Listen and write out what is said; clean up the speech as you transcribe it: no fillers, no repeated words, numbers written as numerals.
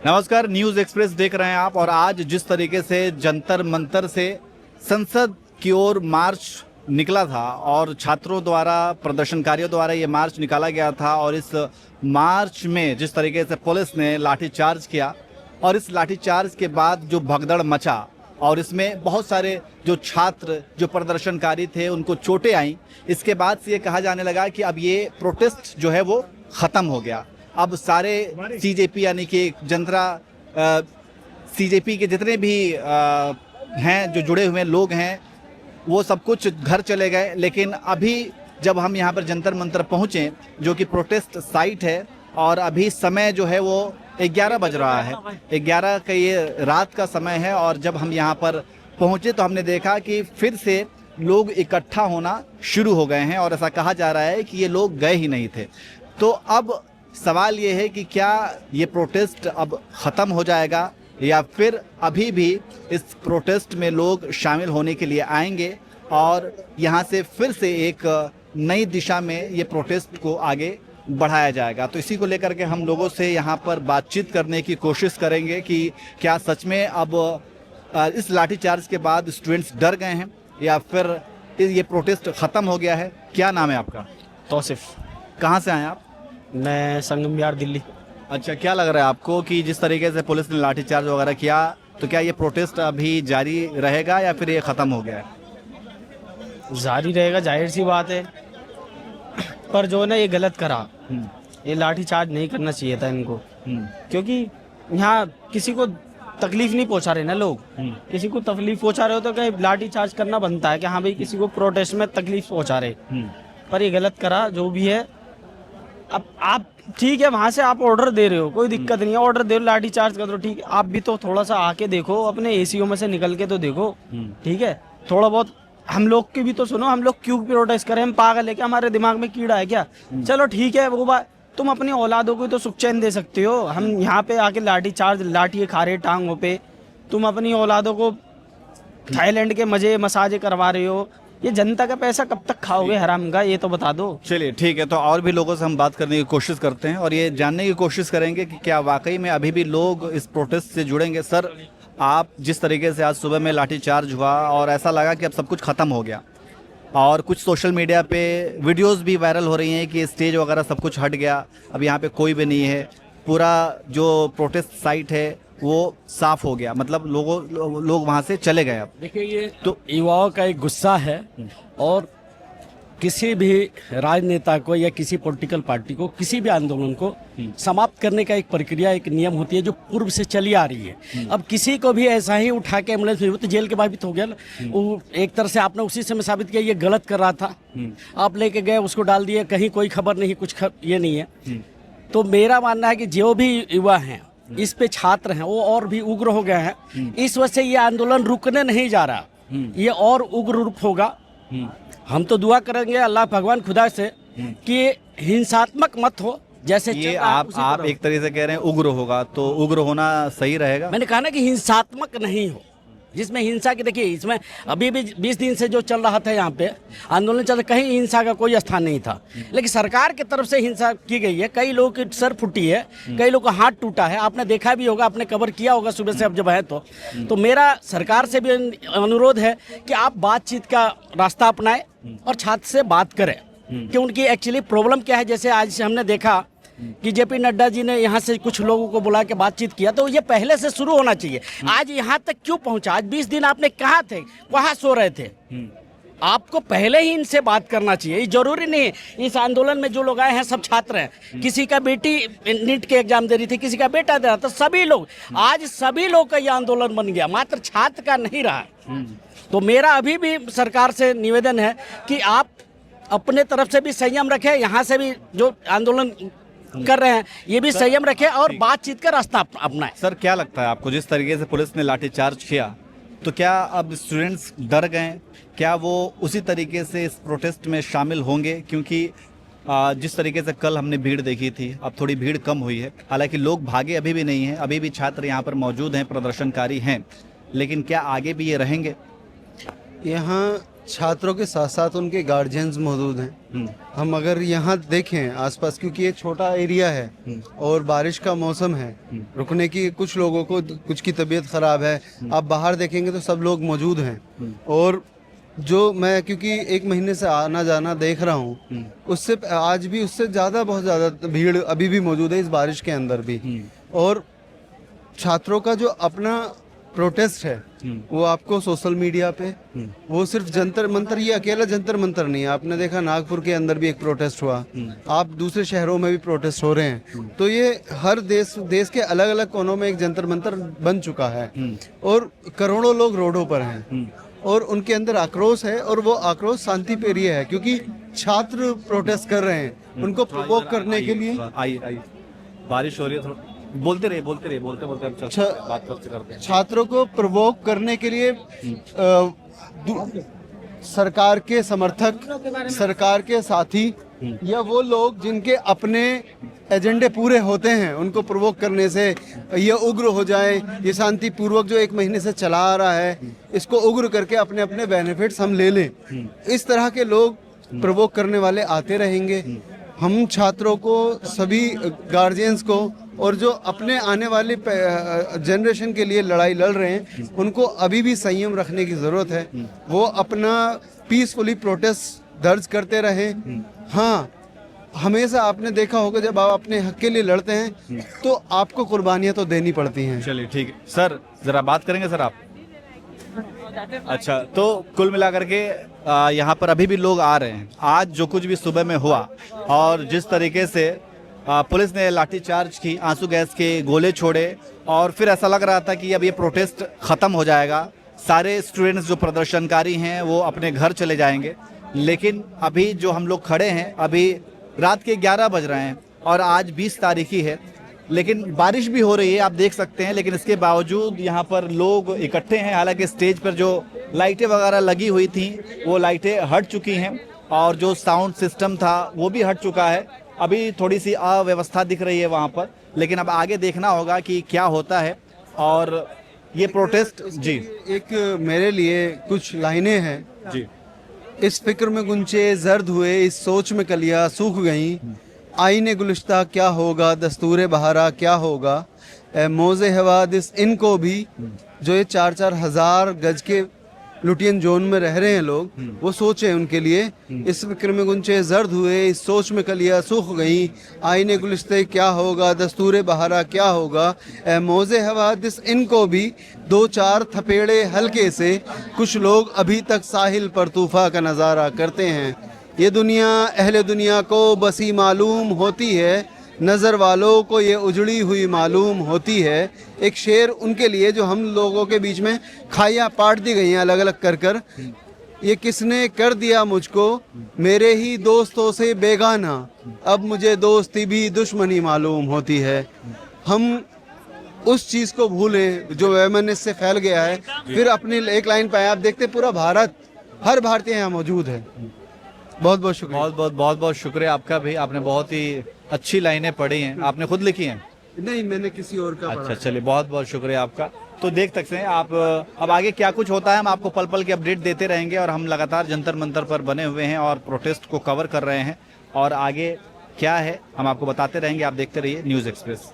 नमस्कार, news express देख रहे हैं आप। और आज जिस तरीके से जंतर मंतर से संसद की ओर मार्च निकला था और छात्रों द्वारा, प्रदर्शनकारियों द्वारा ये मार्च निकाला गया था, और इस मार्च में जिस तरीके से पुलिस ने लाठीचार्ज किया और इस लाठीचार्ज के बाद जो भगदड़ मचा और इसमें बहुत सारे जो छात्र, जो प्रदर्शनकारी थे, उनको चोटें आईं, इसके बाद से ये कहा जाने लगा कि अब ये प्रोटेस्ट जो है वो ख़त्म हो गया। अब सारे सीजेपी यानी कि सीजेपी के जितने भी हैं, जो जुड़े हुए लोग हैं, वो सब कुछ घर चले गए। लेकिन अभी जब हम यहाँ पर जंतर मंतर पहुँचे, जो कि प्रोटेस्ट साइट है, और अभी समय जो है वो 11 बज रहा है, 11 का ये रात का समय है, और जब हम यहाँ पर पहुँचे तो हमने देखा कि फिर से लोग इकट्ठा होना शुरू हो गए हैं, और ऐसा कहा जा रहा है कि ये लोग गए ही नहीं थे। तो अब सवाल ये है कि क्या ये प्रोटेस्ट अब ख़त्म हो जाएगा या फिर अभी भी इस प्रोटेस्ट में लोग शामिल होने के लिए आएंगे और यहाँ से फिर से एक नई दिशा में ये प्रोटेस्ट को आगे बढ़ाया जाएगा। तो इसी को लेकर के हम लोगों से यहाँ पर बातचीत करने की कोशिश करेंगे कि क्या सच में अब इस लाठीचार्ज के बाद स्टूडेंट्स डर गए हैं या फिर ये प्रोटेस्ट ख़त्म हो गया है। क्या नाम है आपका? तौसिफ। कहाँ से आए आप? मैं संगम विहार, दिल्ली। अच्छा, क्या लग रहा है आपको कि जिस तरीके से पुलिस ने लाठीचार्ज वगैरह किया, तो क्या ये प्रोटेस्ट अभी जारी रहेगा या फिर ये ख़त्म हो गया है? जारी रहेगा, जाहिर सी बात है, पर जो ना ये गलत करा, ये लाठीचार्ज नहीं करना चाहिए था इनको, क्योंकि यहाँ किसी को तकलीफ नहीं पहुंचा रहे ना लोग। किसी को तकलीफ पहुंचा रहे हो तो क्या लाठीचार्ज करना बनता है कि हाँ भाई किसी को प्रोटेस्ट में तकलीफ पहुंचा रहे, पर ये गलत करा जो भी है। अब आप ठीक है, वहाँ से आप ऑर्डर दे रहे हो, कोई दिक्कत नहीं है, ऑर्डर दे रहे, लाठी चार्ज कर दो, ठीक है। आप भी तो थोड़ा सा आके देखो, अपने एसीओ में से निकल के तो देखो, ठीक है। थोड़ा बहुत हम लोग की भी तो सुनो, हम लोग क्यों प्रोटेस्ट करें? हम पागल है क्या? हमारे दिमाग में कीड़ा है क्या? चलो ठीक है, वो बात तुम अपनी औलादों को तो सुख चैन दे सकते हो। हम यहाँ पे आके लाठी चार्ज, लाठी खा रहे टांगों पे, तुम अपनी औलादों को थाईलैंड के मजे मसाजे करवा रहे हो। ये जनता का पैसा कब तक खाओगे हराम का, ये तो बता दो। चलिए ठीक है, तो और भी लोगों से हम बात करने की कोशिश करते हैं और ये जानने की कोशिश करेंगे कि क्या वाकई में अभी भी लोग इस प्रोटेस्ट से जुड़ेंगे। सर, आप जिस तरीके से आज सुबह में लाठीचार्ज हुआ और ऐसा लगा कि अब सब कुछ ख़त्म हो गया, और कुछ सोशल मीडिया पे वीडियोस भी वायरल हो रही हैं कि स्टेज वगैरह सब कुछ हट गया, अब यहाँ पे कोई भी नहीं है, पूरा जो प्रोटेस्ट साइट है वो साफ हो गया, मतलब लोग वहाँ से चले गए। अब देखिए, ये तो युवाओं का एक गुस्सा है, और किसी भी राजनेता को या किसी पॉलिटिकल पार्टी को किसी भी आंदोलन को समाप्त करने का एक प्रक्रिया, एक नियम होती है जो पूर्व से चली आ रही है। अब किसी को भी ऐसा ही उठा के एम्बुलेंस में, तो जेल के बाद भी तो हो गया ना, वो एक तरह से आपने उसी समय साबित किया ये गलत कर रहा था, आप लेके गए, उसको डाल दिए, कहीं कोई खबर नहीं, कुछ ये नहीं है। तो मेरा मानना है कि जो भी युवा हैं, इस पे छात्र हैं, वो और भी उग्र हो गए हैं। इस वजह से ये आंदोलन रुकने नहीं जा रहा, ये और उग्र रूप होगा। हम तो दुआ करेंगे अल्लाह भगवान खुदा से कि हिंसात्मक मत हो, जैसे ये आप एक तरीके से कह रहे हैं उग्र होगा, तो उग्र होना सही रहेगा। मैंने कहा ना कि हिंसात्मक नहीं हो, जिसमें हिंसा की, देखिए इसमें अभी भी 20 दिन से जो चल रहा था यहाँ पे आंदोलन चल रहा, कहीं हिंसा का कोई स्थान नहीं था, लेकिन सरकार की तरफ से हिंसा की गई है। कई लोगों की सर फूटी है, कई लोगों का हाथ टूटा है, आपने देखा भी होगा, आपने कवर किया होगा सुबह से अब जब है तो मेरा सरकार से भी अनुरोध है कि आप बातचीत का रास्ता अपनाएं और छात्र से बात करें कि उनकी एक्चुअली प्रॉब्लम क्या है। जैसे आज हमने देखा कि जेपी नड्डा जी ने यहाँ से कुछ लोगों को बुला के बातचीत किया, तो ये पहले से शुरू होना चाहिए। आज यहाँ तक क्यों पहुंचा? आज 20 दिन आपने कहाँ थे, कहाँ सो रहे थे? आपको पहले ही इनसे बात करना चाहिए। ये जरूरी नहीं है इस आंदोलन में जो लोग आए हैं सब छात्र हैं, किसी का बेटी नीट के एग्जाम दे रही थी, किसी का बेटा दे रहा था, सभी लोग, आज सभी लोग का ये आंदोलन बन गया, मात्र छात्र का नहीं रहा। तो मेरा अभी भी सरकार से निवेदन है कि आप अपने तरफ से भी संयम रखें, यहाँ से भी जो आंदोलन कर रहे हैं ये भी संयम रखें और बातचीत का रास्ता अपनाएं। सर, क्या लगता है आपको, जिस तरीके से पुलिस ने लाठीचार्ज किया, तो क्या अब स्टूडेंट्स डर गए? क्या वो उसी तरीके से इस प्रोटेस्ट में शामिल होंगे? क्योंकि जिस तरीके से कल हमने भीड़ देखी थी, अब थोड़ी भीड़ कम हुई है, हालांकि लोग भागे अभी भी नहीं हैं, अभी भी छात्र यहाँ पर मौजूद हैं, प्रदर्शनकारी हैं, लेकिन क्या आगे भी ये रहेंगे? यहाँ छात्रों के साथ साथ उनके गार्जियंस मौजूद हैं। हम अगर यहाँ देखें आसपास, क्योंकि ये छोटा एरिया है और बारिश का मौसम है, रुकने की कुछ लोगों को कुछ की तबीयत ख़राब है, आप बाहर देखेंगे तो सब लोग मौजूद हैं। और जो मैं क्योंकि 1 महीने से आना जाना देख रहा हूँ, उससे आज भी उससे ज़्यादा बहुत ज़्यादा भीड़ अभी भी मौजूद है इस बारिश के अंदर भी। और छात्रों का जो अपना प्रोटेस्ट है वो आपको सोशल मीडिया पे, वो सिर्फ जंतर मंतर, ये अकेला जंतर मंतर नहीं है, आपने देखा नागपुर के अंदर भी एक प्रोटेस्ट हुआ, आप दूसरे शहरों में भी प्रोटेस्ट हो रहे हैं। तो ये हर देश के अलग अलग कोनों में एक जंतर मंतर बन चुका है और करोड़ों लोग रोडों पर हैं और उनके अंदर आक्रोश है और वो आक्रोश शांति प्रिय है, क्योंकि छात्र प्रोटेस्ट कर रहे हैं उनको प्रोवोक करने के लिए। आइए, बारिश हो रही है, थोड़ा बोलते रहिए बोलते बात करते हैं। छात्रों को प्रवोक करने के लिए सरकार के समर्थक, सरकार के साथी या वो लोग जिनके अपने एजेंडे पूरे होते हैं, उनको प्रवोक करने से ये उग्र हो जाए। ये शांतिपूर्वक जो 1 महीने से चला आ रहा है, इसको उग्र करके अपने अपने बेनिफिट्स हम ले लें, इस तरह के लोग प्रवोक करने वाले आते रहेंगे। हम छात्रों को, सभी गार्जियंस को और जो अपने आने वाले जनरेशन के लिए लड़ाई लड़ रहे हैं, उनको अभी भी संयम रखने की ज़रूरत है। वो अपना पीसफुली प्रोटेस्ट दर्ज करते रहें। हाँ, हमेशा आपने देखा होगा जब आप अपने हक के लिए लड़ते हैं तो आपको कुर्बानियाँ तो देनी पड़ती हैं। चलिए ठीक है सर, ज़रा बात करेंगे सर आप। अच्छा, तो कुल मिलाकर के यहाँ पर अभी भी लोग आ रहे हैं। आज जो कुछ भी सुबह में हुआ और जिस तरीके से पुलिस ने लाठीचार्ज की, आंसू गैस के गोले छोड़े और फिर ऐसा लग रहा था कि अब ये प्रोटेस्ट ख़त्म हो जाएगा, सारे स्टूडेंट्स जो प्रदर्शनकारी हैं वो अपने घर चले जाएंगे। लेकिन अभी जो हम लोग खड़े हैं, अभी रात के 11 बज रहे हैं और आज 20 तारीख ही है, लेकिन बारिश भी हो रही है, आप देख सकते हैं। लेकिन इसके बावजूद यहाँ पर लोग इकट्ठे हैं। हालांकि स्टेज पर जो लाइटें वगैरह लगी हुई थी वो लाइटें हट चुकी हैं और जो साउंड सिस्टम था वो भी हट चुका है। अभी थोड़ी सी अव्यवस्था दिख रही है वहाँ पर, लेकिन अब आगे देखना होगा कि क्या होता है। और ये प्रोटेस्ट जी, एक मेरे लिए कुछ लाइनें हैं जी। इस फिक्र में गुंचे जर्द हुए, इस सोच में कलियां सूख गईं, आईने गुलिश्ता क्या होगा, दस्तूरे बहारा क्या होगा, मौजे हवादिस इनको भी, जो ये 4-4 हज़ार गज के लुटियन जोन में रह रहे हैं लोग, वो सोचे उनके लिए। इस फिक्र में गुंचे जर्द हुए, इस सोच में कलियां सूख गई, आईने गुलिश्ते क्या होगा, दस्तूरे बहारा क्या होगा, मौजे हवादिस इनको भी, 2-4 थपेड़े हल्के से कुछ लोग अभी तक साहिल पर तूफा का नज़ारा करते हैं। ये दुनिया अहले दुनिया को बसी मालूम होती है, नज़र वालों को ये उजड़ी हुई मालूम होती है। एक शेर उनके लिए जो हम लोगों के बीच में खाइयाँ पाट दी गई हैं अलग अलग कर कर। ये किसने कर दिया मुझको मेरे ही दोस्तों से बेगाना, अब मुझे दोस्ती भी दुश्मनी मालूम होती है। हम उस चीज़ को भूलें जो वैमनस से फैल गया है, फिर अपनी एक लाइन पे आप देखते पूरा भारत, हर भारतीय यहाँ मौजूद है। बहुत बहुत शुक्रिया। बहुत बहुत शुक्रिया आपका भी, आपने बहुत ही अच्छी लाइनें पढ़ी हैं। आपने खुद लिखी हैं? नहीं, मैंने किसी और का अच्छा, चलिए बहुत बहुत शुक्रिया आपका। तो देख सकते हैं आप, अब आगे क्या कुछ होता है हम आपको पल पल की अपडेट देते रहेंगे और हम लगातार जंतर मंतर पर बने हुए हैं और प्रोटेस्ट को कवर कर रहे हैं और आगे क्या है हम आपको बताते रहेंगे। आप देखते रहिए न्यूज़ एक्सप्रेस।